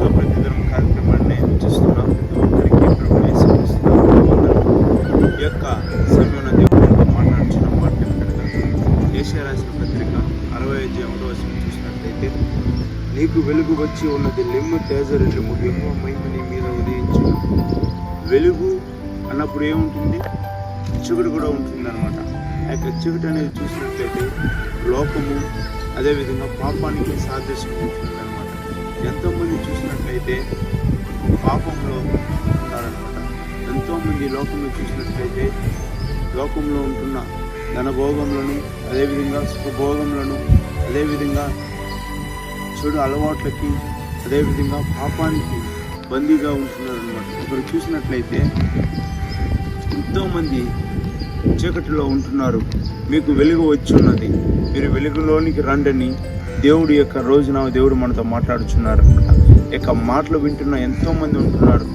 క్రీస్తుతో ప్రతిదినం కార్యక్రమాన్ని వీక్షిస్తున్నాం. ప్రతి ఒక్కరికి ప్రభు యేసు క్రీస్తు వందనాలు. ఈ యొక్క సమయంలో దేవుడు మాట్లాడుతున్న మాట ఏమిటనగా, యెషయా రాసిన పత్రిక 65 చూసినట్లయితే, నీకు వెలుగు వచ్చి ఉన్నది, లెమ్ము తేజరిల్లుము, యెహోవా మహిమ నీ మీద ఉదయించు. వెలుగు అన్నప్పుడు ఏముంటుంది? చీకటి కూడా ఉంటుంది అనమాట. ఆ యొక్క చీకటి అనేది చూసినట్లయితే లోకము, అదేవిధంగా పాపానికి సాదృశ్యం ఉంటుంది అనమాట. ఎంతోమంది చూసినట్లయితే పాపంలో ఉంటారనమాట. ఎంతోమంది లోకంలో చూసినట్లయితే లోకంలో ఉంటున్న ధనభోగములను, అదేవిధంగా సుఖభోగములను, అదేవిధంగా చెడు అలవాట్లకి, అదేవిధంగా పాపానికి బందీగా ఉంటున్నారు అనమాట. ఇక్కడ చూసినట్లయితే ఎంతోమంది చీకటిలో ఉంటున్నారు. మీకు వెలుగు వచ్చి ఉన్నది, మీరు వెలుగులోనికి రండని దేవుడి యొక్క రోజున దేవుడు మనతో మాట్లాడుచున్నారు అనమాట. ఈ యొక్క మాటలు వింటున్న ఎంతోమంది ఉంటున్నారు.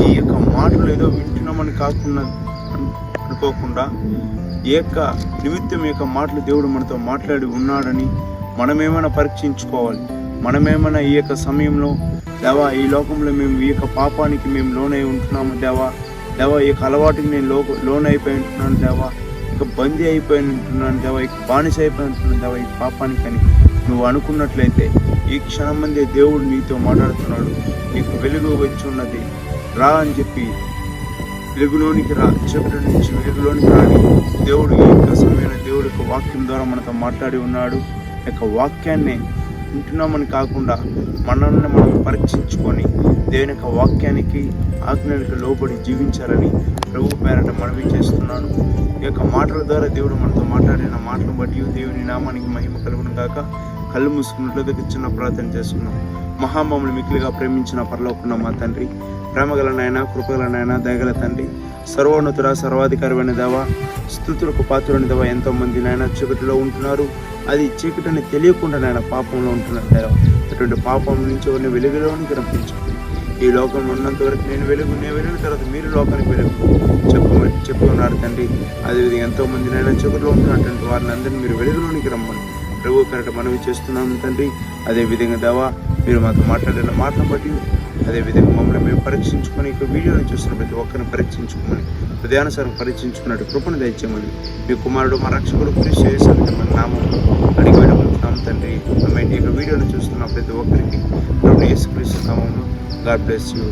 ఈ యొక్క మాటలు ఏదో వింటున్నామని కాకుండా అనుకోకుండా, ఈ యొక్క నిమిత్తం ఈ యొక్క మాటలు దేవుడు మనతో మాట్లాడి ఉన్నాడని మనమేమైనా పరీక్షించుకోవాలి. మనమేమైనా ఈ యొక్క సమయంలో, దేవా ఈ లోకంలో మేము ఈ యొక్క పాపానికి మేము లోనై ఉంటున్నాము దేవా, ఈ యొక్క అలవాటుకి నేను లోనైపోయి ఉంటున్నాను దేవా, ఇక బందీ అయిపోయి ఉంటున్నాను దేవా, ఇక బానిస అయిపోయి ఉంటున్నాను దేవా ఈ పాపానికి అని నువ్వు అనుకున్నట్లయితే, ఈ క్షణం మందే దేవుడు నీతో మాట్లాడుతున్నాడు. నీకు వెలుగు వచ్చి ఉన్నది, రా అని చెప్పి వెలుగులోనికి రా, చీకటి నుంచి వెలుగులోనికి రాని దేవుడు ఈ యొక్క సమయంలో దేవుడి యొక్క వాక్యం ద్వారా మనతో మాట్లాడి ఉన్నాడు. ఈ యొక్క వాక్యాన్ని వింటున్నామని కాకుండా మనల్ని మనం పరీక్షించుకొని దేవుని యొక్క వాక్యానికి, ఆజ్ఞలకు లోబడి జీవించాలని ప్రభు పేరట మనవి చేస్తున్నాను. ఈ యొక్క మాటల ద్వారా దేవుడు మనతో మాట్లాడిన మాటలను బట్టి దేవుని నామానికి మహిమ కలుగును గాక. కళ్ళు మూసుకున్నట్లయితే చిన్న ప్రార్థన చేసుకున్నాం. మహామములు మిక్కిలిగా ప్రేమించిన పరలోకన్న మా తండ్రి, ప్రేమగల నాయన, కృపగల నాయన, దయగల తండ్రి, సర్వోన్నతుడ, సర్వాధికారమైన దేవా, స్తుతులకు పాత్రుని దేవా, ఎంతోమంది నాయన చీకటిలో ఉంటున్నారు. అది చీకటిని తెలియకుండా నాయన పాపంలో ఉంటున్నారు దేవా. అటువంటి పాపం నుంచి ఎవరిని వెలుగులోనికి రప్పించుకుని, ఈ లోకంలో ఉన్నంత వరకు నేను వెలిగిన తర్వాత మీరు లోకానికి వెలుగు చెప్పి ఉన్నారు తండ్రి. అదేవిధంగా ఎంతోమంది నాయన చీకటిలో ఉంటున్నటువంటి వారిని అందరినీ మీరు వెలుగులోనికి రమ్మని ప్రభు పేరట మనవి చేస్తున్నాము తండ్రి. అదేవిధంగా దేవా, మీరు మాతో మాట్లాడిన మాటను బట్టి, అదేవిధంగా మమ్మల్ని మేము పరీక్షించుకొని, ఇక వీడియోని చూస్తున్న ప్రతి ఒక్కరిని పరీక్షించుకోమని, హృదయానుసారం పరీక్షించుకున్నట్టు కృపను దయచేయమని మీ కుమారుడు మా రక్షకుడు క్రీస్తు యేసు మన నామములో అడిగి వేడుకుంటున్నాం తండ్రి. ఆమేన్. ఈ వీడియోని చూస్తున్న ప్రతి ఒక్కరికి ప్రభువు యేసు క్రీస్తు నామములో గాడ్ బ్లెస్ యూ.